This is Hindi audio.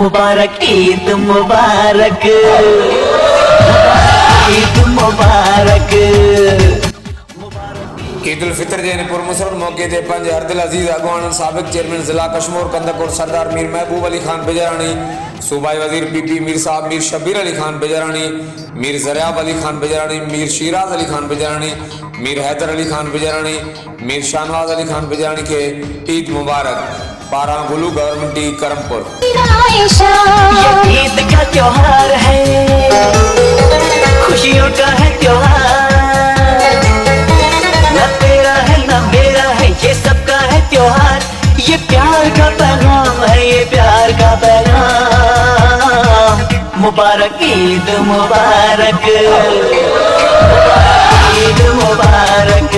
मुबारक ईद मुबारक, ईद मुबारक। ईद उल फितर जे पुरमसरत मौके ते पंहिंजे हरदिल अज़ीज़ अॻवान साबिक़ चेयरमैन ज़िला कश्मीर कंदकोट सरदार मीर महबूब अली खान बेजारानी, सूबाई वज़ीर पीपी मीर साहब मीर शबीर अली खान बेजारानी, मीर ज़रियाब अली खान बेजारानी, मीर शिराज अली खान बेजारानी, मीर हैदर अली खान बेजारानी, मीर शाहनवाज अली खान बेजारानी के ईद मुबारक। पारा गुलू गवर्नमेंट करमपुर। ये ईद का त्योहार है, खुशियों का है त्योहार, न तेरा है न मेरा है, ये सबका है त्योहार। ये प्यार का पैगाम है, ये प्यार का पैगाम। मुबारक ईद मुबारक, ईद मुबारक।